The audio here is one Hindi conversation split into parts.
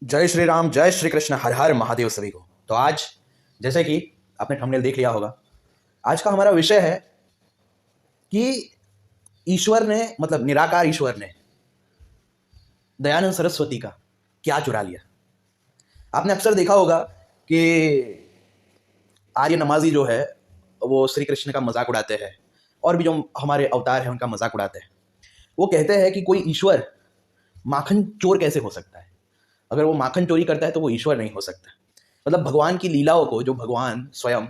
जय श्री राम, जय श्री कृष्ण, हर हर महादेव सभी को। तो आज जैसे कि आपने थंबनेल देख लिया होगा, आज का हमारा विषय है कि ईश्वर ने मतलब निराकार ईश्वर ने दयानंद सरस्वती का क्या चुरा लिया। आपने अक्सर देखा होगा कि आर्य नमाजी जो है वो श्री कृष्ण का मजाक उड़ाते हैं और भी जो हमारे अवतार हैं उनका मजाक उड़ाते हैं। वो कहते हैं कि कोई ईश्वर माखन चोर कैसे हो सकता है। अगर वो माखन चोरी करता है तो वो ईश्वर नहीं हो सकता। मतलब भगवान की लीलाओं को, जो भगवान स्वयं,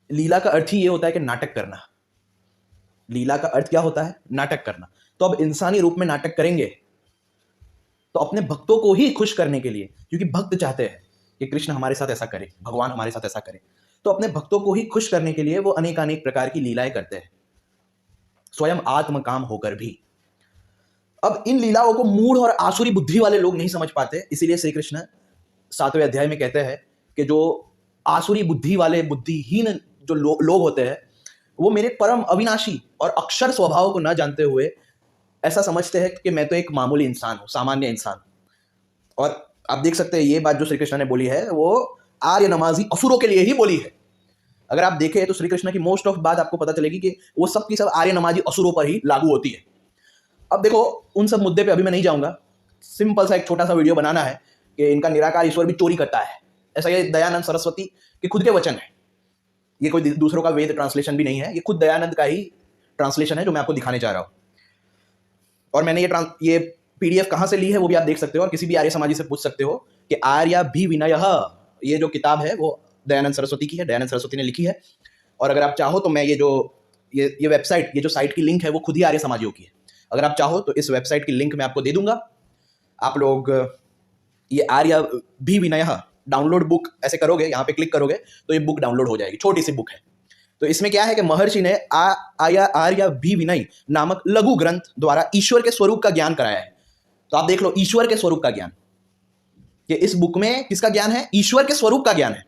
लीला का अर्थ ही ये होता है कि नाटक करना। लीला का अर्थ क्या होता है? नाटक करना। तो अब इंसानी रूप में नाटक करेंगे तो अपने भक्तों को ही खुश करने के लिए, क्योंकि भक्त चाहते हैं कि कृष्ण हमारे साथ ऐसा करे, भगवान हमारे साथ ऐसा करे, तो अपने भक्तों को ही खुश करने के लिए वो अनेक अनेक प्रकार की लीलाएं करते हैं, स्वयं आत्मकाम होकर भी। अब इन लीलाओं को मूढ़ और आसुरी बुद्धि वाले लोग नहीं समझ पाते, इसीलिए श्री कृष्ण 7वें अध्याय में कहते हैं कि जो आसुरी बुद्धि वाले, बुद्धिहीन जो लोग होते हैं, वो मेरे परम अविनाशी और अक्षर स्वभाव को न जानते हुए ऐसा समझते हैं कि मैं तो एक मामूली इंसान हूं, सामान्य इंसान। और आप देख सकते हैं ये बात जो श्री कृष्ण ने बोली है वो आर्य नमाजी असुरों के लिए ही बोली है। अगर आप देखें तो श्री कृष्ण की मोस्ट ऑफ बात आपको पता चलेगी कि वो सब की सब आर्य नमाजी असुरों पर ही लागू होती है। अब देखो, उन सब मुद्दे पे अभी मैं नहीं जाऊंगा। सिंपल सा एक छोटा सा वीडियो बनाना है कि इनका निराकार ईश्वर भी चोरी करता है, ऐसा ये दयानंद सरस्वती के खुद के वचन है। ये कोई दूसरों का वेद ट्रांसलेशन भी नहीं है, ये खुद दयानंद का ही ट्रांसलेशन है जो मैं आपको दिखाने जा रहा हूं। और मैंने ये पीडीएफ कहां से ली है वो भी आप देख सकते हो, और किसी भी आर्य समाजी से पूछ सकते हो कि आर्या भी विनय, ये जो किताब है वो दयानंद सरस्वती की है, दयानंद सरस्वती ने लिखी है। और अगर आप चाहो तो मैं ये वेबसाइट, ये जो साइट की लिंक है वो खुद ही आर्य समाजियों की है। अगर आप चाहो तो इस वेबसाइट की लिंक मैं आपको दे दूंगा। आप लोग ये आर्या भी विनय डाउनलोड बुक ऐसे करोगे, यहाँ पे क्लिक करोगे तो ये बुक डाउनलोड हो जाएगी। छोटी सी बुक है। तो इसमें क्या है कि महर्षि ने आर्या भी विनय नामक लघु ग्रंथ द्वारा ईश्वर के स्वरूप का ज्ञान कराया है। तो आप देख लो, ईश्वर के स्वरूप का ज्ञान, कि इस बुक में किसका ज्ञान है? ईश्वर के स्वरूप का ज्ञान है।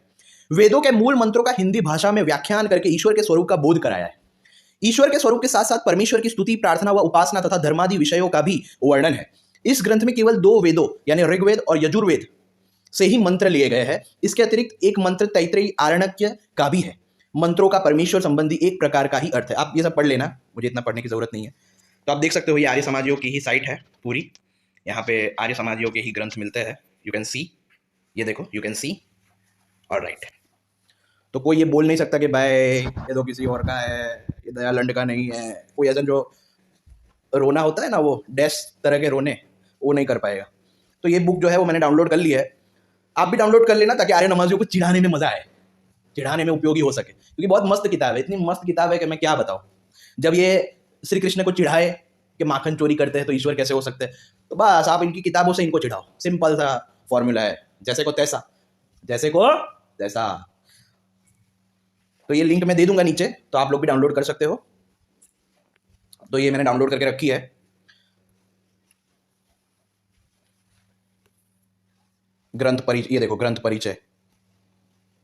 वेदों के मूल मंत्रों का हिंदी भाषा में व्याख्यान करके ईश्वर के स्वरूप का बोध कराया है। ईश्वर के स्वरूप के साथ साथ परमेश्वर की स्तुति, प्रार्थना व उपासना तथा धर्मादि विषयों का भी वर्णन है। इस ग्रंथ में केवल 2 वेदों यानी ऋग्वेद और यजुर्वेद से ही मंत्र लिए गए हैं। इसके अतिरिक्त एक मंत्र तैत्तिरीय आरण्यक का भी है। मंत्रों का परमेश्वर संबंधी एक प्रकार का ही अर्थ है। आप ये सब पढ़ लेना, मुझे इतना पढ़ने की जरूरत नहीं है। तो आप देख सकते हो ये आर्य समाजियों की ही साइट है पूरी। यहाँ पे आर्य समाजियों के ही ग्रंथ मिलते हैं। यू कैन सी, ये देखो, यू कैन सी। ऑलराइट। तो कोई ये बोल नहीं सकता कि भाई ये तो किसी और का है, ये दयालंड का नहीं है। कोई ऐसा जो रोना होता है ना, वो डैश तरह के रोने, वो नहीं कर पाएगा। तो ये बुक जो है वो मैंने डाउनलोड कर ली है। आप भी डाउनलोड कर लेना ताकि आर्य नमाजियों को चिढ़ाने में मजा आए, चिढ़ाने में उपयोगी हो सके, क्योंकि बहुत मस्त किताब है। इतनी मस्त किताब है कि मैं क्या बताऊं। जब ये श्री कृष्ण को चिढ़ाए कि माखन चोरी करते हैं तो ईश्वर कैसे हो सकते हैं, तो बस आप इनकी किताबों से इनको चिढ़ाओ। सिंपल सा फॉर्मूला है, जैसे को तैसा, जैसे को तैसा। तो ये लिंक मैं दे दूंगा नीचे, तो आप लोग भी डाउनलोड कर सकते हो। तो ये मैंने डाउनलोड करके रखी है। ग्रंथ परिचय, ये देखो, ग्रंथ परिचय।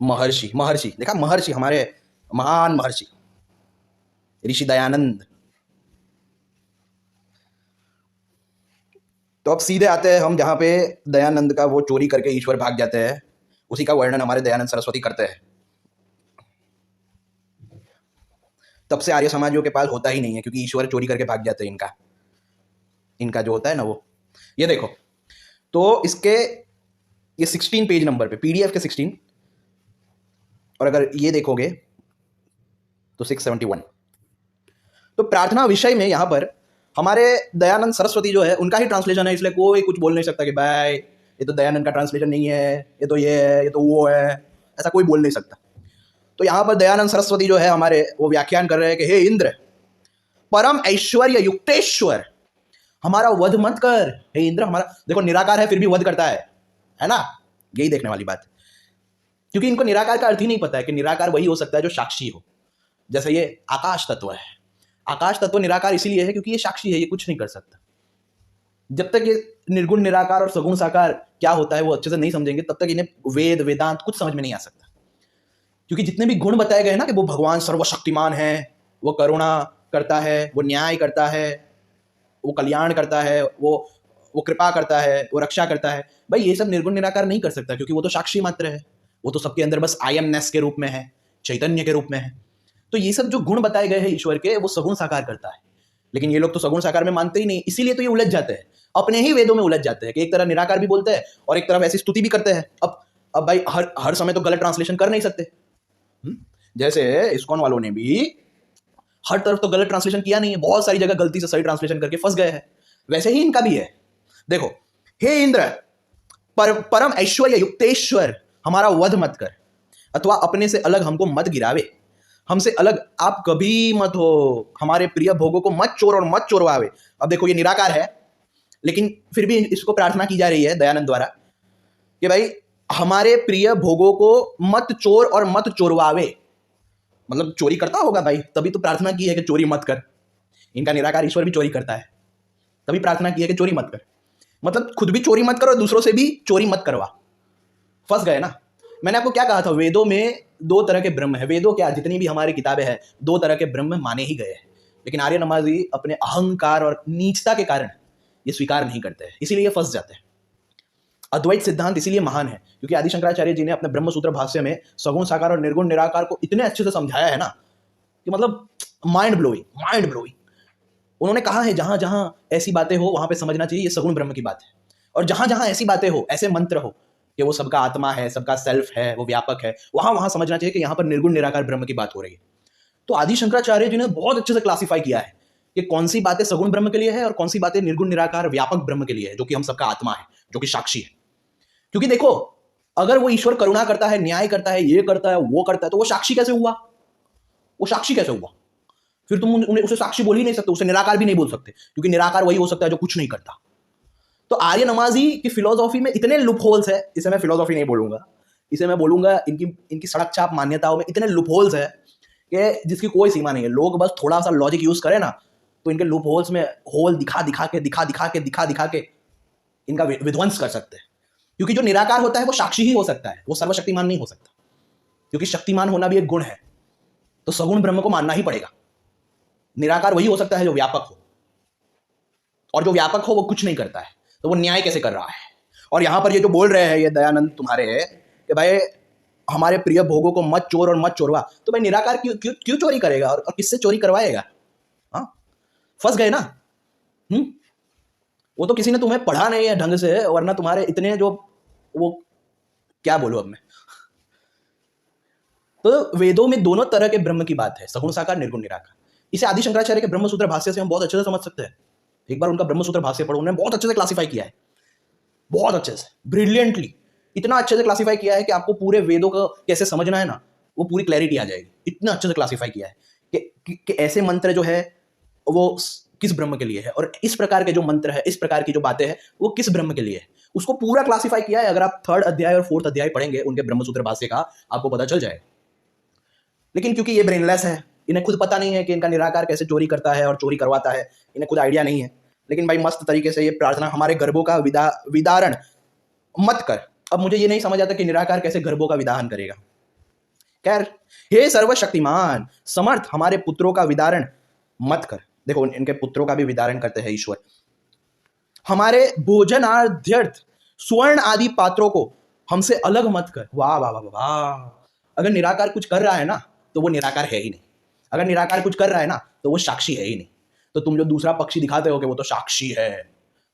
महर्षि, महर्षि देखा, महर्षि, हमारे महान महर्षि ऋषि दयानंद। तो अब सीधे आते हैं हम जहां पे दयानंद का वो चोरी करके ईश्वर भाग जाते हैं, उसी का वर्णन हमारे दयानंद सरस्वती करते हैं। तब से आर्य समाजियों के पास होता ही नहीं है, क्योंकि ईश्वर चोरी करके भाग जाते हैं। इनका जो होता है ना वो, ये देखो। तो इसके ये 16 पेज नंबर पे, पीडीएफ के 16, और अगर ये देखोगे तो 671। तो प्रार्थना विषय में यहां पर हमारे दयानंद सरस्वती जो है उनका ही ट्रांसलेशन है, इसलिए कोई कुछ बोल नहीं सकता कि भाई ये तो दयानंद का ट्रांसलेशन नहीं है, ये तो ये है, ये तो वो है, ऐसा कोई बोल नहीं सकता। तो यहां पर दयानंद सरस्वती जो है हमारे, वो व्याख्यान कर रहे हैं कि हे इंद्र, परम ऐश्वर्य युक्तेश्वर, हमारा वध मत कर। हे इंद्र, हमारा देखो निराकार है फिर भी वध करता है ना, यही देखने वाली बात। क्योंकि इनको निराकार का अर्थ ही नहीं पता है कि निराकार वही हो सकता है जो साक्षी हो। जैसे ये आकाश तत्व है, आकाश तत्व निराकार इसीलिए है क्योंकि ये साक्षी है, ये कुछ नहीं कर सकता। जब तक ये निर्गुण निराकार और सगुण साकार क्या होता है वो अच्छे से नहीं समझेंगे, तब तक इन्हें वेद वेदांत कुछ समझ में नहीं आ सकता। क्योंकि जितने भी गुण बताए गए ना कि वो भगवान सर्वशक्तिमान है, वो करुणा करता है, वो न्याय करता है, वो कल्याण करता है, वो वो कृपा करता है, वो रक्षा करता है। भाई ये सब निर्गुण निराकार नहीं कर सकता, क्योंकि वो तो साक्षी मात्र है, वो तो सबके अंदर बस आई एमनेस के रूप में है, चैतन्य के रूप में है। तो ये सब जो गुण बताए गए हैं ईश्वर के, वो सगुण साकार करता है। लेकिन ये लोग तो सगुण साकार में मानते ही नहीं, इसीलिए तो ये उलझ जाते हैं, अपने ही वेदों में उलझ जाते हैं कि एक तरह निराकार भी बोलते हैं और एक तरफ ऐसी स्तुति भी करते हैं। अब भाई हर समय तो गलत ट्रांसलेशन कर नहीं सकते। जैसे इस्कॉन वालों ने भी हर तरफ तो गलत ट्रांसलेशन किया नहीं है, बहुत सारी जगह गलती से सही ट्रांसलेशन करके फंस गए हैं। वैसे ही इनका भी है। देखो, हे इंद्र, परम ऐश्वर्य युक्तेश्वर, हमारा वध मत कर, अथवा अपने से अलग हमको मत गिरावे, हमसे अलग आप कभी मत हो, हमारे प्रिय भोगों को मत चोर और मत चोरवावे। अब देखो, ये निराकार है, लेकिन फिर भी इसको प्रार्थना की जा रही है दयानंद द्वारा कि भाई हमारे प्रिय भोगों को मत चोर और मत चोरवावे। मतलब चोरी करता होगा भाई, तभी तो प्रार्थना की है कि चोरी मत कर। इनका निराकार ईश्वर भी चोरी करता है, तभी प्रार्थना की है कि चोरी मत कर। मतलब खुद भी चोरी मत करो, दूसरों से भी चोरी मत करवा। फंस गए ना। मैंने आपको क्या कहा था, वेदों में दो तरह के ब्रह्म है। वेदों क्या, जितनी भी हमारी किताबें हैं, दो तरह के ब्रह्म माने ही गए हैं। लेकिन आर्य नमाजी अपने अहंकार और नीचता के कारण ये स्वीकार नहीं करते हैं, इसीलिए फंस जाते हैं। अद्वैत सिद्धांत इसीलिए महान है क्योंकि आदि शंकराचार्य जी ने अपने ब्रह्मसूत्र भाष्य में सगुण साकार और निर्गुण निराकार को इतने अच्छे से समझाया है ना कि मतलब माइंड ब्लोइंग। उन्होंने कहा है जहां जहां ऐसी बातें हो वहां पे समझना चाहिए ये सगुण ब्रह्म की बात है, और जहां जहां ऐसी बातें हो, ऐसे मंत्र हो कि वो सबका आत्मा है, सबका सेल्फ है, वो व्यापक है, वहां वहां समझना चाहिए कि यहाँ पर निर्गुण निराकार ब्रह्म की बात हो रही है। तो आदि शंकराचार्य जी ने बहुत अच्छे से क्लासिफाई किया है कि कौन सी बातें सगुण ब्रह्म के लिए है और कौन सी बातें निर्गुण निराकार व्यापक ब्रह्म के लिए है, जो कि हम सबका आत्मा है, जो कि साक्षी है। क्योंकि देखो, अगर वो ईश्वर करुणा करता है, न्याय करता है, ये करता है, वो करता है, तो वो साक्षी कैसे हुआ? वो साक्षी कैसे हुआ? फिर तुम उन्हें उसे साक्षी बोल ही नहीं सकते, उसे निराकार भी नहीं बोल सकते, क्योंकि निराकार वही हो सकता है जो कुछ नहीं करता। तो आर्य नमाजी की फिलोसॉफी में इतने लूप होल्स है, इसे मैं फिलोसॉफी नहीं बोलूंगा, इसे मैं बोलूंगा इनकी सड़क छाप मान्यताओं में इतने लूप होल्स है कि जिसकी कोई सीमा नहीं है। लोग बस थोड़ा सा लॉजिक यूज करें ना, तो इनके लूप होल्स में होल दिखा दिखा के इनका विध्वंस कर सकते हैं। क्योंकि जो निराकार होता है वो साक्षी ही हो सकता है, वो सर्वशक्तिमान नहीं हो सकता, क्योंकि शक्तिमान होना भी एक गुण है। तो सगुण ब्रह्म को मानना ही पड़ेगा। निराकार वही हो सकता है जो व्यापक हो, और जो व्यापक हो वो कुछ नहीं करता है, तो वो न्याय कैसे कर रहा है? और यहां पर ये जो बोल रहे हैं ये दयानंद तुम्हारे कि भाई हमारे प्रिय भोगों को मत चोर और मत चोरवा, तो भाई निराकार क्यों चोरी करेगा और किससे चोरी करवाएगा? हाँ, फंस गए ना। वो तो किसी ने तुम्हें पढ़ा नहीं है ढंग से, वरना तुम्हारे इतने जो वो क्या बोलूं अब मैं। तो वेदों में दोनों तरह के ब्रह्म की बात है, सगुण साकार, निर्गुण निराकार। इसे आदि शंकराचार्य के ब्रह्मसूत्र भाष्य से हम बहुत अच्छे से समझ सकते हैं। एक बार उनका ब्रह्मसूत्र भाष्य पढ़ो, उन्होंने बहुत अच्छे से क्लासिफाई किया है, बहुत अच्छे से, ब्रिलियंटली, इतना अच्छे से क्लासिफाई किया है कि आपको पूरे वेदों को कैसे समझना है ना, वो पूरी क्लैरिटी आ जाएगी। इतना अच्छे से क्लासिफाई किया है कि ऐसे मंत्र जो है वो किस ब्रह्म के लिए है, और इस प्रकार के जो मंत्र है, इस प्रकार की जो बातें हैं, वो किस ब्रह्म के लिए है, उसको पूरा क्लासिफाई किया है। अगर आप 3rd अध्याय और 4th अध्याय पढ़ेंगे उनके ब्रह्मसूत्र भाष्य का, आपको पता चल जाएगा। लेकिन क्योंकि ये ब्रेनलेस है, इन्हें खुद पता नहीं है कि इनका निराकार कैसे चोरी करता है और चोरी करवाता है, इन्हें खुद आइडिया नहीं है। लेकिन भाई मस्त तरीके से ये प्रार्थना, हमारे गर्भों का विदारण मत कर। अब मुझे ये नहीं समझ आता कि निराकार कैसे गर्भों का विदाहन करेगा। खैर, हे सर्वशक्तिमान समर्थ, हमारे पुत्रों का विदारण मत कर। देखो, इनके पुत्रों का भी विदारण करते हैं ईश्वर। हमारे भोजनाध्यर्थ स्वर्ण आदि पात्रों को हमसे अलग मत कर। वाह वाह वाह वाह। अगर निराकार कुछ कर रहा है ना, तो वो निराकार है ही नहीं। अगर निराकार कुछ कर रहा है ना, तो वो साक्षी है ही नहीं। तो तुम जो दूसरा पक्षी दिखाते हो कि वो तो साक्षी है,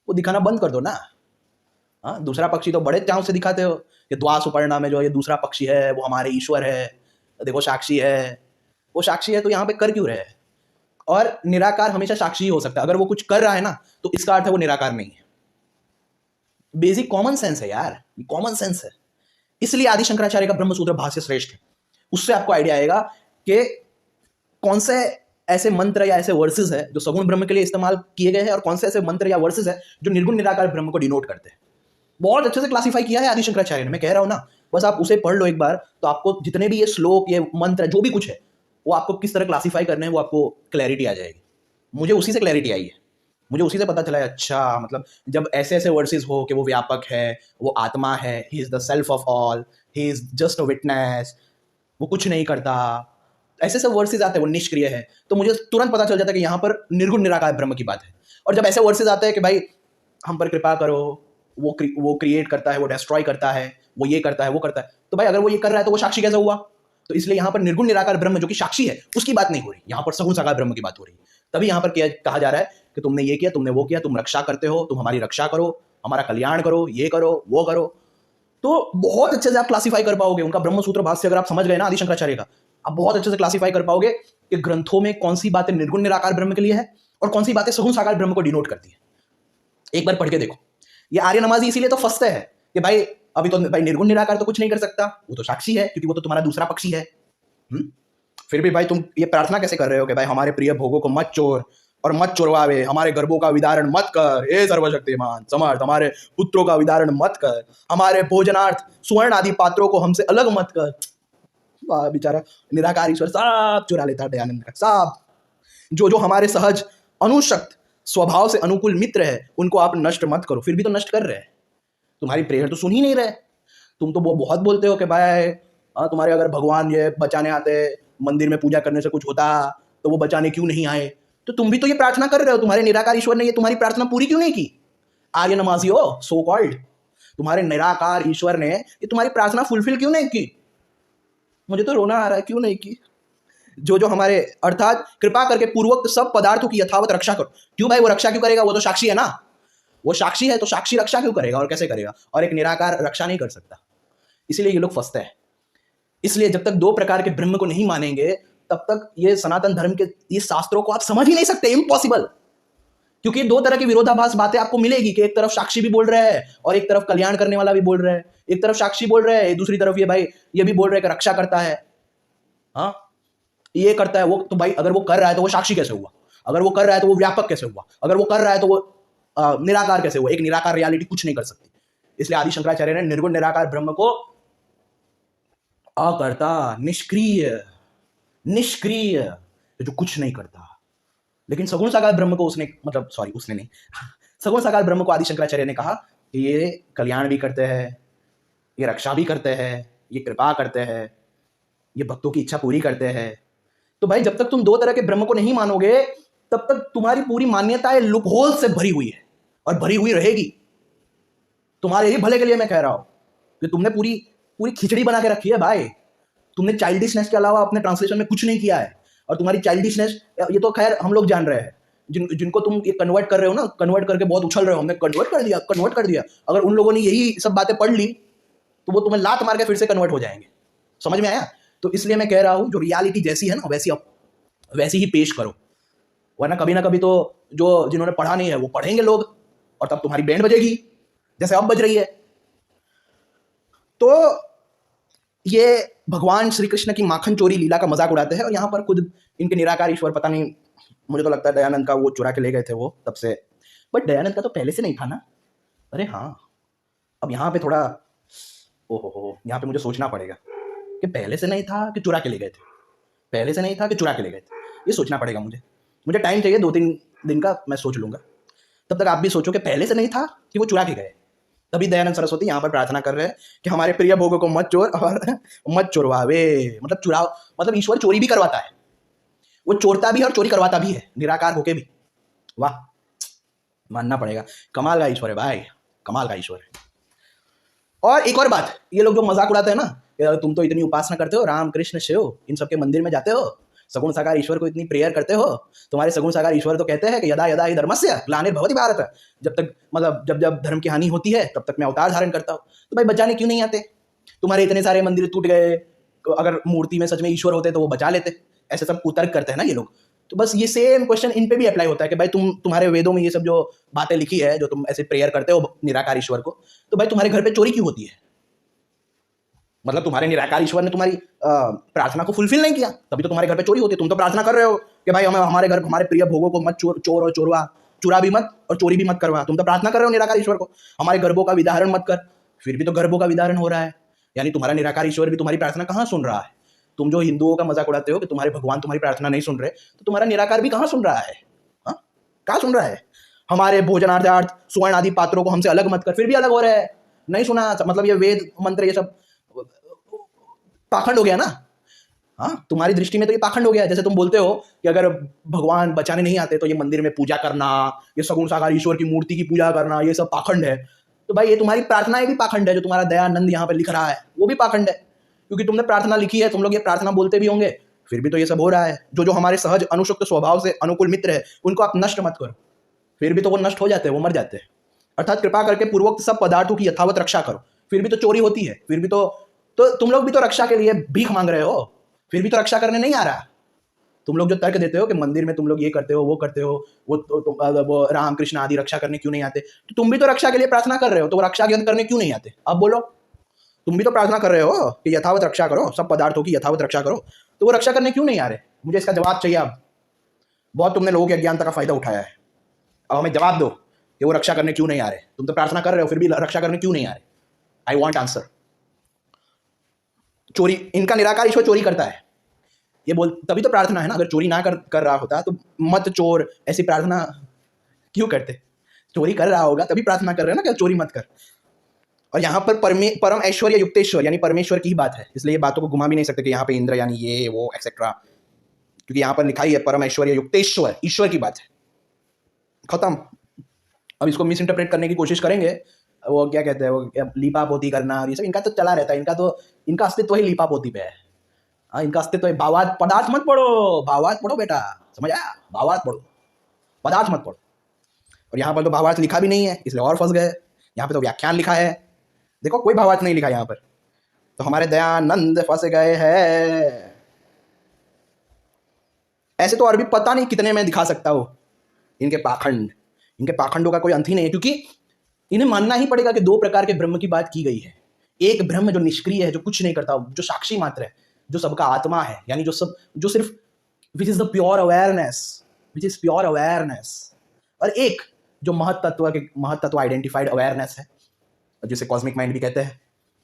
वो दिखाना बंद कर दो ना। हाँ, दूसरा पक्षी तो बड़े चाव से दिखाते हो कि द्वा सुपर्णा में जो ये दूसरा पक्षी है वो हमारे ईश्वर है, देखो साक्षी है। वो साक्षी है तो यहाँ पे कर क्यों रहे? और निराकार हमेशा साक्षी ही हो सकता है। अगर वो कुछ कर रहा है ना, तो इसका अर्थ है वो निराकार नहीं है। बेसिक कॉमन सेंस है यार, कॉमन सेंस है। इसलिए आदि शंकराचार्य का ब्रह्मसूत्र भाष्य श्रेष्ठ है। उससे आपको आइडिया आएगा कि कौन से ऐसे मंत्र या ऐसे वर्सेस है जो सगुण ब्रह्म के लिए इस्तेमाल किए गए हैं, और कौन से ऐसे मंत्र या वर्सेस है जो निर्गुण निराकार ब्रह्म को डिनोट करते हैं। बहुत अच्छे से क्लासिफाई किया है आदि शंकराचार्य ने। मैं कह रहा हूं ना, बस आप उसे पढ़ लो एक बार, तो आपको जितने भी ये श्लोक, ये मंत्र, जो भी कुछ है, वो आपको किस तरह क्लासिफाई करने हैं, वो आपको क्लैरिटी आ जाएगी। मुझे उसी से क्लैरिटी आई है, मुझे उसी से पता चला है। अच्छा, मतलब जब ऐसे ऐसे वर्सेस हो कि वो व्यापक है, वो आत्मा है, he is the self of all, he is just a witness, वो कुछ नहीं करता, ऐसे ऐसे वर्सेस आते हैं, वो निष्क्रिय है, तो मुझे तुरंत पता चल जाता है कि यहाँ पर निर्गुण निराकार ब्रह्म की बात है। और जब ऐसे वर्सेस आते हैं कि भाई हम पर कृपा करो, वो क्रिएट करता है, वो डिस्ट्रॉय करता है, वो ये करता है, वो करता है। तो भाई अगर वो ये कर रहा है तो वो साक्षी कैसे हुआ? तो इसलिए यहाँ पर निर्गुण निराकार ब्रह्म जो कि साक्षी है उसकी बात नहीं हो रही, यहाँ पर सगुण साकार ब्रह्म की बात हो रही है। तभी यहाँ पर कहा जा रहा है कि तुमने ये किया, तुमने वो किया, तुम रक्षा करते हो, तुम हमारी रक्षा करो, हमारा कल्याण करो, ये करो, वो करो। तो बहुत अच्छे से आप क्लासीफाई कर पाओगे उनका ब्रह्मसूत्र भाष्य अगर आप समझ गए ना आदि शंकराचार्य का, आप बहुत अच्छे से क्लासीफाई कर पाओगे कि ग्रंथों में कौन सी बातें निर्गुण निराकार ब्रह्म के लिए है और कौन सी बातें सगुण साकार ब्रह्म को डिनोट करती है। एक बार पढ़ के देखो। ये आर्य नमाजी इसीलिए तो फंसते हैं कि भाई अभी तो भाई निर्गुण निराकार तो कुछ नहीं कर सकता, वो तो साक्षी है क्योंकि वो तो तुम्हारा दूसरा पक्षी है। फिर भी भाई तुम ये प्रार्थना कैसे कर रहे हो कि भाई हमारे प्रिय भोगों को मत चोर और मत चोरवावे, हमारे गर्भों का विदारण मत कर, हे सर्वशक्तिमान समर्थ, हमारे पुत्रों का विदारण मत कर, हमारे भोजनार्थ स्वर्ण आदि पात्रों को हमसे अलग मत कर। वाह बेचारा निराकार ईश्वर सब चुरा लेता है दयानंद का, सब जो हमारे सहज अनुशक्त स्वभाव से अनुकूल मित्र है उनको आप नष्ट मत करो। फिर भी तो नष्ट कर रहे हैं, तुम्हारी प्रेयर तो सुन ही नहीं रहे। तुम तो बहुत बोलते हो कि भाई तुम्हारे अगर भगवान ये बचाने आते, मंदिर में पूजा करने से कुछ होता तो वो बचाने क्यों नहीं आए? तो तुम भी तो ये प्रार्थना कर रहे हो, तुम्हारे निराकार ईश्वर ने ये तुम्हारी प्रार्थना पूरी क्यों नहीं की? आर्य नमाजी हो सो कॉल्ड, तुम्हारे निराकार ईश्वर ने ये तुम्हारी प्रार्थना फुलफिल क्यों नहीं की? मुझे तो रोना आ रहा है, क्यों नहीं की? जो हमारे अर्थात कृपा करके पूर्वोक्त सब पदार्थों की यथावत रक्षा करो। क्यों भाई? वो रक्षा क्यों करेगा? वो तो साक्षी है ना, वो साक्षी है तो साक्षी रक्षा क्यों करेगा और कैसे करेगा? और एक निराकार रक्षा नहीं कर सकता। इसीलिए ये लोग फंसते हैं। इसलिए जब तक दो प्रकार के ब्रह्म को नहीं मानेंगे तब तक ये सनातन धर्म के ये शास्त्रों को आप समझ ही नहीं सकते, इम्पॉसिबल। क्योंकि दो तरह की विरोधाभास बातें आपको मिलेगी कि एक तरफ साक्षी भी बोल रहा है और एक तरफ कल्याण करने वाला भी बोल रहा है। एक तरफ साक्षी बोल रहा है, दूसरी तरफ ये भाई ये भी बोल रहा है कि रक्षा करता है, हाँ ये करता है वो। तो भाई अगर वो कर रहा है तो वो साक्षी कैसे हुआ? अगर वो कर रहा है तो वो व्यापक कैसे हुआ? अगर वो कर रहा है तो वो निराकार कैसे हुआ? एक निराकार रियलिटी कुछ नहीं कर सकती। इसलिए आदि शंकराचार्य ने निर्गुण निराकार ब्रह्म को अकर्ता, निष्क्रिय, निष्क्रिय जो कुछ नहीं करता। लेकिन सगुण साकार ब्रह्म को उसने मतलब सॉरी उसने नहीं सगुण साकार ब्रह्म को आदि शंकराचार्य ने कहा कि ये कल्याण भी करते हैं, ये रक्षा भी करते हैं, ये कृपा करते हैं, ये भक्तों की इच्छा पूरी करते हैं। तो भाई जब तक तुम दो तरह के ब्रह्म को नहीं मानोगे तब तक तुम्हारी पूरी मान्यताएं लुपहोल से भरी हुई है और भरी हुई रहेगी। तुम्हारे ही भले के लिए मैं कह रहा हूं कि तुमने पूरी पूरी खिचड़ी बना के रखी है भाई। तुमने चाइल्डिशनेस के अलावा अपने ट्रांसलेशन में कुछ नहीं किया है। और तुम्हारी चाइल्डिशनेस ये तो खैर हम लोग जान रहे हैं, जिनको तुम ये कन्वर्ट कर रहे हो ना, कन्वर्ट करके बहुत उछल रहे हो, हमने कन्वर्ट कर दिया, कन्वर्ट कर दिया। अगर उन लोगों ने यही सब बातें पढ़ ली तो वो तुम्हें लात मार के फिर से कन्वर्ट हो जाएंगे। समझ में आया? तो इसलिए मैं कह रहा हूं जो रियलिटी जैसी है ना वैसी ही पेश करो, वरना कभी ना कभी तो जो जिन्होंने पढ़ा नहीं है वो पढ़ेंगे लोग और तब तुम्हारी बैंड बजेगी जैसे अब बज रही है। तो ये भगवान श्री कृष्ण की माखन चोरी लीला का मजाक उड़ाते हैं और यहाँ पर खुद इनके निराकार ईश्वर, पता नहीं मुझे तो लगता है दयानंद का वो चुरा के ले गए थे वो तब से, बट दयानंद का तो पहले से नहीं था ना। अरे हाँ, अब यहाँ पे थोड़ा ओहो यहाँ पे मुझे सोचना पड़ेगा कि पहले से नहीं था कि चुरा के ले गए थे, पहले से नहीं था कि चुरा के ले गए थे, ये सोचना पड़ेगा मुझे टाइम चाहिए 2-3 दिन का, मैं सोच लूंगा। तब तक आप भी सोचो कि पहले से नहीं था कि वो चुरा के गए। तभी दयानंद सरस्वती यहाँ पर प्रार्थना कर रहे हैं कि हमारे प्रिय भोगों को मत चोर और मत चोरवावे। मतलब चुराव मतलब ईश्वर चोरी भी करवाता है, वो चोरता भी और चोरी करवाता भी है, निराकार होके भी। वाह, मानना पड़ेगा, कमाल का ईश्वर है भाई, कमाल का ईश्वर है। और एक और बात, ये लोग जो मजाक उड़ाते हैं ना, तुम तो इतनी उपासना करते हो, राम कृष्ण शिव इन सबके मंदिर में जाते हो, सगुण साकार ईश्वर को इतनी प्रेयर करते हो, तुम्हारे सगुण साकार ईश्वर तो कहते हैं कि यदा यदा हि धर्मस्य ग्लानिर्भवति भारत, जब तक मतलब जब जब धर्म की हानि होती है तब तक मैं अवतार धारण करता हूँ। तो भाई बचाने क्यों नहीं आते? तुम्हारे इतने सारे मंदिर टूट गए, अगर मूर्ति में सच में ईश्वर होते तो वो बचा लेते। ऐसे सब कुतर्क करते हैं ना ये लोग। तो बस ये सेम क्वेश्चन इन पे भी अप्लाई होता है कि भाई तुम्हारे वेदों में ये सब जो बातें लिखी है, जो तुम ऐसे प्रेयर करते हो निराकार ईश्वर को, तो भाई तुम्हारे घर पे चोरी क्यों होती है? मतलब तुम्हारे निराकार ईश्वर ने तुम्हारी प्रार्थना को फुलफिल नहीं किया, तभी तो तुम्हारे घर पे चोरी होती है। तुम तो प्रार्थना कर रहे हो कि भाई हमें हमारे घर हमारे प्रिय भोगों को मत चोर और चोरवा, चुरा भी मत और चोरी भी मत करवा। तुम तो प्रार्थना कर रहे हो निराकार ईश्वर को, हमारे गर्भों का विदारण मत कर, फिर भी तो गर्भों का विदारण हो रहा है। यानी तुम्हारा निराकार ईश्वर भी तुम्हारी प्रार्थना कहाँ सुन रहा है? तुम जो हिंदुओं का मजाक उड़ाते हो कि तुम्हारे भगवान तुम्हारी प्रार्थना नहीं सुन रहे, तो तुम्हारा निराकार भी कहाँ सुन रहा है? कहाँ सुन रहा है? हमारे भोजनार्थ सुवर्ण आदि पात्रों को हमसे अलग मत कर, फिर भी अलग हो रहा है, नहीं सुना। मतलब ये वेद मंत्र ये सब पाखंड हो गया ना। हाँ, तुम्हारी दृष्टि में तो ये पाखंड हो गया। जैसे तुम बोलते हो कि अगर भगवान बचाने नहीं आते तो ये मंदिर में पूजा करना, ये सगुण साकार ईश्वर की मूर्ति की पूजा करना, ये सब पाखंड है। तो भाई ये तुम्हारी प्रार्थनाएं भी पाखंड है। जो तुम्हारा दयानंद यहाँ पे लिख रहा है वो भी पाखंड है, क्योंकि तुमने प्रार्थना लिखी है, तुम लोग ये प्रार्थना बोलते भी होंगे, फिर भी तो ये सब हो रहा है। जो जो हमारे सहज अनुसुक्त स्वभाव से अनुकूल मित्र है उनको आप नष्ट मत करो, फिर भी तो वो नष्ट हो जाते हैं, वो मर जाते हैं। अर्थात कृपा करके पूर्वोक्त सब पदार्थों की यथावत रक्षा करो, फिर भी तो चोरी होती है, फिर भी तो तुम लोग भी तो रक्षा के लिए भीख मांग रहे हो, फिर भी तो रक्षा करने नहीं आ रहा। तुम लोग जो तर्क देते हो कि मंदिर में तुम लोग ये करते हो वो करते हो, वो राम कृष्ण आदि रक्षा करने क्यों नहीं आते, तो तुम भी तो रक्षा के लिए प्रार्थना कर रहे हो, तो वो रक्षा करने क्यों नहीं आते? अब बोलो, तुम भी तो प्रार्थना कर रहे हो कि यथावत रक्षा करो, सब पदार्थों की यथावत रक्षा करो, तो वो रक्षा करने क्यों नहीं आ रहे? मुझे इसका जवाब चाहिए। अब बहुत तुमने लोगों की अज्ञानता का फायदा उठाया है, अब हमें जवाब दो कि वो रक्षा करने क्यों नहीं आ रहे। तुम तो प्रार्थना कर रहे हो, फिर भी रक्षा करने क्यों नहीं आ रहे? I want answer. चोरी, इनका निराकार ईश्वर चोरी करता है, ये बोल तभी तो प्रार्थना है ना। अगर चोरी ना कर रहा होता तो मत चोर ऐसी प्रार्थना क्यों करते? चोरी कर रहा होगा तभी प्रार्थना कर रहे हैं ना कि चोरी मत कर। और यहाँ पर परम ऐश्वर्य युक्तेश्वर यानी परमेश्वर की ही बात है, इसलिए ये बातों को घुमा भी नहीं सकते कि यहाँ पे इंद्र यानी ये वो एक्सेट्रा, क्योंकि यहाँ पर लिखा ही है परम ऐश्वर्य युक्तेश्वर, ईश्वर की बात है, खत्म। अब इसको मिस इंटरप्रेट करने की कोशिश करेंगे, वो क्या कहते हैं, वो लीपा पोती करना और ये सब इनका तो चला रहता है। इनका अस्तित्व ही लीपा पोती पे है। हाँ, इनका अस्तित्व भावार्थ, पदार्थ मत पढ़ो, भावार्थ पढ़ो बेटा, समझ आया? भावार्थ पढ़ो, पदार्थ मत पढ़ो। और यहाँ पर तो भावार्थ लिखा भी नहीं है, इसलिए और फंस गए। यहाँ पे तो व्याख्यान लिखा है, देखो कोई भावार्थ नहीं लिखा यहाँ पर, तो हमारे दयानंद फंस गए हैं। ऐसे तो और भी पता नहीं कितने मैं दिखा सकता हूँ इनके पाखंड। इनके पाखंडों का कोई अंत ही नहीं है, क्योंकि इन्हें मानना ही पड़ेगा कि दो प्रकार के ब्रह्म की बात की गई है। एक ब्रह्म जो निष्क्रिय है, जो कुछ नहीं करता, जो साक्षी मात्र है, जो सबका आत्मा है, यानी जो सिर्फ which is the pure awareness, which is pure awareness. और एक जो महत्त्व आइडेंटिफाइड अवेयरनेस है, जिसे कॉस्मिक माइंड भी कहते हैं।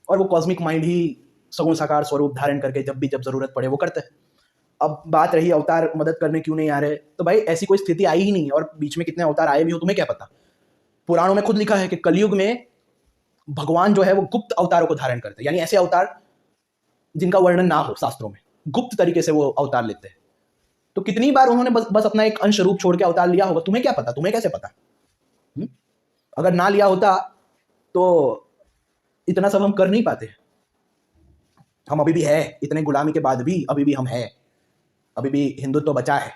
और वो कॉस्मिक माइंड ही सगुण साकार स्वरूप धारण करके जब जरूरत पड़े वो करते हैं। अब बात रही अवतार मदद करने क्यों नहीं आ रहे, तो भाई ऐसी कोई स्थिति आई ही नहीं है, और बीच में कितने अवतार आए भी हो तुम्हें क्या पता। पुराणों में खुद लिखा है कि कलयुग में भगवान जो है वो गुप्त अवतारों को धारण करते हैं, यानी ऐसे अवतार जिनका वर्णन ना हो शास्त्रों में, गुप्त तरीके से वो अवतार लेते हैं। तो कितनी बार उन्होंने बस अपना एक अंश रूप छोड़ के अवतार लिया होगा, तुम्हें क्या पता, तुम्हें कैसे पता? अगर ना लिया होता तो इतना सब हम कर नहीं पाते। हम अभी भी है, इतने गुलामी के बाद भी अभी भी हम है, अभी भी हिंदुत्व तो बचा है।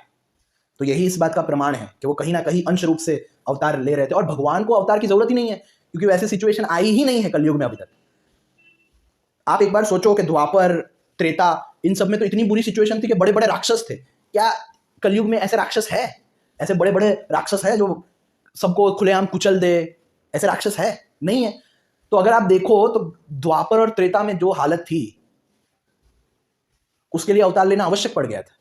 तो यही इस बात का प्रमाण है कि वो कहीं ना कहीं अंश रूप से अवतार ले रहे थे, और भगवान को अवतार की जरूरत ही नहीं है, क्योंकि वैसे सिचुएशन आई ही नहीं है कलयुग में अभी तक। आप एक बार सोचो कि द्वापर, त्रेता, इन सब में तो इतनी बुरी सिचुएशन थी कि बड़े बड़े राक्षस थे। क्या कलयुग में ऐसे राक्षस है? ऐसे बड़े बड़े राक्षस है जो सबको खुलेआम कुचल दे? ऐसे राक्षस है? नहीं है। तो अगर आप देखो तो द्वापर और त्रेता में जो हालत थी उसके लिए अवतार लेना आवश्यक पड़ गया था।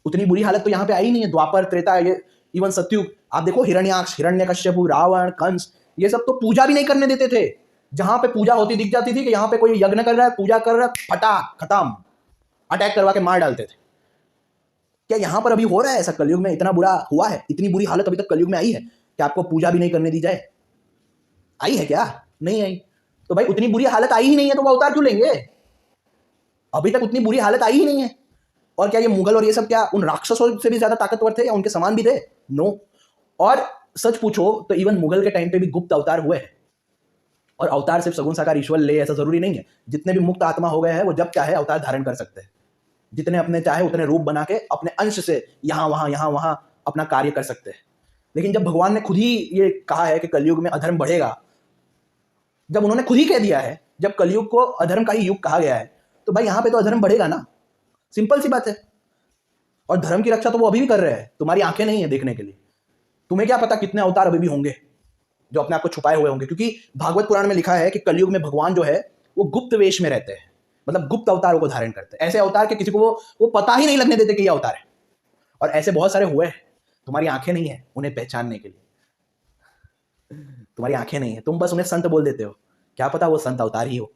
उतनी बुरी हालत तो यहाँ पे आई नहीं है। द्वापर, त्रेता, ये इवन सतयुग, आप देखो हिरण्याक्ष, हिरण्यकश्यप, रावण, कंस, ये सब तो पूजा भी नहीं करने देते थे। जहां पे पूजा होती दिख जाती थी कि यहाँ पे कोई यज्ञ कर रहा है, पूजा कर रहा है, फटाक खत्म, अटैक करवा के मार डालते थे। क्या यहाँ पर अभी हो रहा है ऐसा? कलयुग में इतना बुरा हुआ है? इतनी बुरी हालत अभी तक कलयुग में आई है कि आपको पूजा भी नहीं करने दी जाए? आई है क्या? नहीं आई। तो भाई उतनी बुरी हालत आई ही नहीं है तो वो अवतार क्यों लेंगे? अभी तक उतनी बुरी हालत आई ही नहीं है। और क्या ये मुगल और ये सब क्या उन राक्षसों से भी ज्यादा ताकतवर थे या उनके समान भी थे? नो। और सच पूछो तो इवन मुगल के टाइम पे भी गुप्त अवतार हुए हैं, और अवतार सिर्फ सगुण साकार ईश्वर ले ऐसा जरूरी नहीं है। जितने भी मुक्त आत्मा हो गए हैं वो जब चाहे अवतार धारण कर सकते हैं, जितने अपने चाहे उतने रूप बना के अपने अंश से यहाँ वहां अपना कार्य कर सकते हैं। लेकिन जब भगवान ने खुद ही ये कहा है कि कलयुग में अधर्म बढ़ेगा, जब उन्होंने खुद ही कह दिया है, जब कलयुग को अधर्म का ही युग कहा गया है, तो भाई यहाँ पे तो अधर्म बढ़ेगा ना, सिंपल सी बात है। और धर्म की रक्षा तो वो अभी भी कर रहे हैं, तुम्हारी आंखें नहीं है देखने के लिए। तुम्हें क्या पता कितने अवतार अभी भी होंगे जो अपने आप को छुपाए हुए होंगे, क्योंकि भागवत पुराण में लिखा है कि कलयुग में भगवान जो है वो गुप्त वेश में रहते हैं, मतलब गुप्त अवतारों को धारण करते हैं। ऐसे अवतार के किसी को वो पता ही नहीं लगने देते कि ये अवतार है। और ऐसे बहुत सारे हुए हैं, तुम्हारी आंखें नहीं है उन्हें पहचानने के लिए, तुम्हारी आंखें नहीं है, तुम बस उन्हें संत बोल देते हो, क्या पता वो संत अवतार ही हो।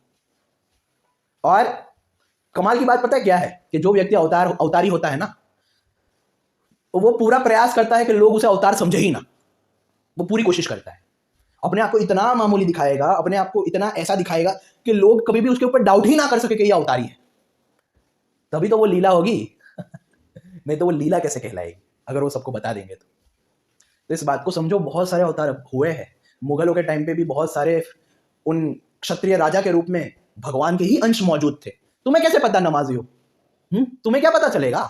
और कमाल की बात पता है क्या है कि जो व्यक्ति अवतारी होता है ना, वो पूरा प्रयास करता है कि लोग उसे अवतार समझे ही ना। वो पूरी कोशिश करता है, अपने आप को इतना मामूली दिखाएगा, अपने आप को इतना ऐसा दिखाएगा कि लोग कभी भी उसके ऊपर डाउट ही ना कर सके कि ये अवतारी है। तभी तो वो लीला होगी। नहीं तो वो लीला कैसे कहलाएगी अगर वो सबको बता देंगे तो इस बात को समझो, बहुत सारे अवतार हुए हैं। मुगलों के टाइम पे भी बहुत सारे उन क्षत्रिय राजा के रूप में भगवान के ही अंश मौजूद थे। तुम्हें कैसे पता नमाजी हो? तुम्हें क्या पता चलेगा?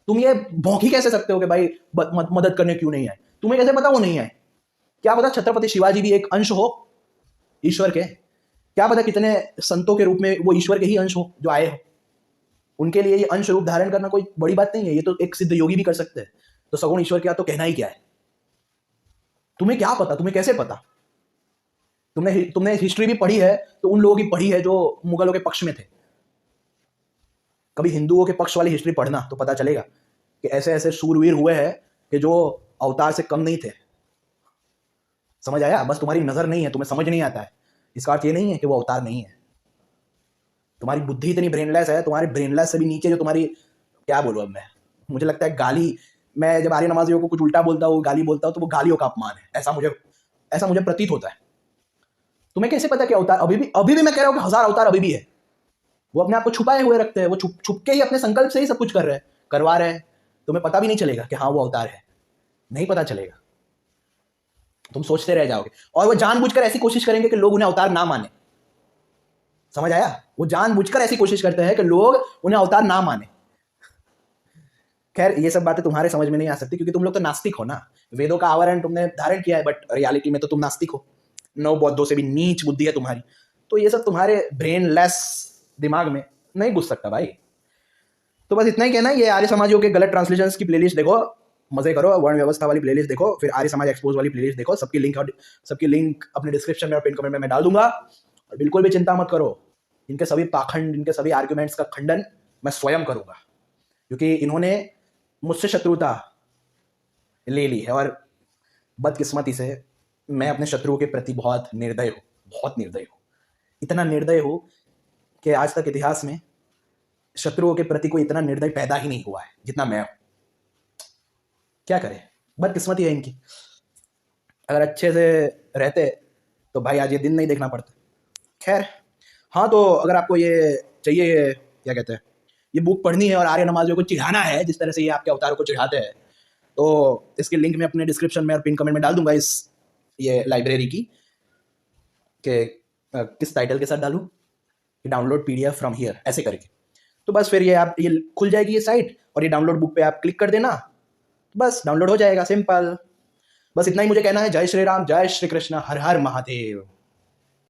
तुम ये भौंकी कैसे सकते हो कि भाई मदद करने क्यों नहीं आए? तुम्हें कैसे पता वो नहीं आए? क्या पता छत्रपति शिवाजी भी एक अंश हो ईश्वर के? क्या पता कितने संतों के रूप में वो ईश्वर के ही अंश हो जो आए हो? उनके लिए ये अंश रूप धारण करना कोई बड़ी बात नहीं है, ये तो एक सिद्ध योगी भी कर सकते हैं। तो सगुण ईश्वर क्या तो कहना ही क्या है? तुम्हें क्या पता? तुम्हें कैसे पता? तुमने हिस्ट्री भी पढ़ी है तो उन लोगों की पढ़ी है जो मुगलों के पक्ष में थे। कभी हिंदुओं के पक्ष वाली हिस्ट्री पढ़ना तो पता चलेगा कि ऐसे ऐसे शूरवीर हुए हैं कि जो अवतार से कम नहीं थे। समझ आया? बस तुम्हारी नजर नहीं है, तुम्हें समझ नहीं आता है। इसका अर्थ ये नहीं है कि वो अवतार नहीं है। तुम्हारी बुद्धि इतनी ब्रेनलेस है, तुम्हारी ब्रेनलेस से भी नीचे जो तुम्हारी, क्या बोलूं अब मैं, मुझे लगता है गाली, मैं जब आर्य नमाजियों को कुछ उल्टा बोलता हूँ, गाली बोलता हूँ, तो वो गालियों का अपमान है, ऐसा मुझे प्रतीत होता है। तुम्हें कैसे पता कि अवतार अभी भी मैं कह रहा हूँ कि 1000 अवतार अभी भी है। वो अपने आप को छुपाए हुए रखते हैं, वो छुप के ही अपने संकल्प से ही सब कुछ करवा रहे हैं। तुम्हें पता भी नहीं चलेगा कि हाँ वो अवतार है, नहीं पता चलेगा। तुम सोचते रह जाओगे और वो जानबूझकर ऐसी कोशिश करेंगे कि लोग उन्हें अवतार ना माने। समझ आया? वो जानबूझकर ऐसी कोशिश करते हैं कि लोग उन्हें अवतार ना माने। खैर ये सब बातें तुम्हारे समझ में नहीं आ सकती क्योंकि तुम लोग तो नास्तिक हो ना। वेदों का आवरण तुमने धारण किया है, बट रियलिटी में तो तुम नास्तिक हो। 9 बौद्धों से भी नीच बुद्धि है तुम्हारी। तो ये सब तुम्हारे ब्रेनलेस दिमाग में नहीं घुस सकता भाई। तो बस इतना ही कहना है, ये आर्य समाजियों के गलत ट्रांसलेशंस की प्लेलिस्ट देखो, मजे करो। वर्ण व्यवस्था वाली प्लेलिस्ट देखो, फिर आर्य समाज एक्सपोज वाली प्लेलिस्ट देखो। सबकी लिंक अपने डिस्क्रिप्शन में और पिन कमेंट में मैं डाल दूंगा। और बिल्कुल भी चिंता मत करो, इनके सभी पाखंड, इनके सभी आर्ग्यूमेंट्स का खंडन मैं स्वयं करूंगा, क्योंकि इन्होंने मुझसे शत्रुता ले ली है। और बदकिस्मती से मैं अपने शत्रुओं के प्रति बहुत निर्दय हूँ। इतना निर्दय हूँ कि आज तक इतिहास में शत्रुओं के प्रति कोई इतना निर्दय पैदा ही नहीं हुआ है जितना मैं हूं। क्या करें, बदकिस्मती है इनकी। अगर अच्छे से रहते तो भाई आज ये दिन नहीं देखना पड़ता। खैर हाँ, तो अगर आपको ये चाहिए, क्या कहते हैं, ये बुक पढ़नी है और आर्य नमाजियों को चिढ़ाना है जिस तरह से ये आपके अवतारों को चिढ़ाते हैं, तो इसकी लिंक मैं अपने डिस्क्रिप्शन में और पिन कमेंट में डाल दूंगा। ये लाइब्रेरी की कि किस टाइटल के साथ डालूं, कि डाउनलोड PDF फ्रॉम हियर ऐसे करके। तो बस फिर ये खुल जाएगी ये साइट, और ये डाउनलोड बुक पे आप क्लिक कर देना, बस डाउनलोड हो जाएगा, सिंपल। बस इतना ही मुझे कहना है। जय श्री राम, जय श्री कृष्ण, हर हर महादेव।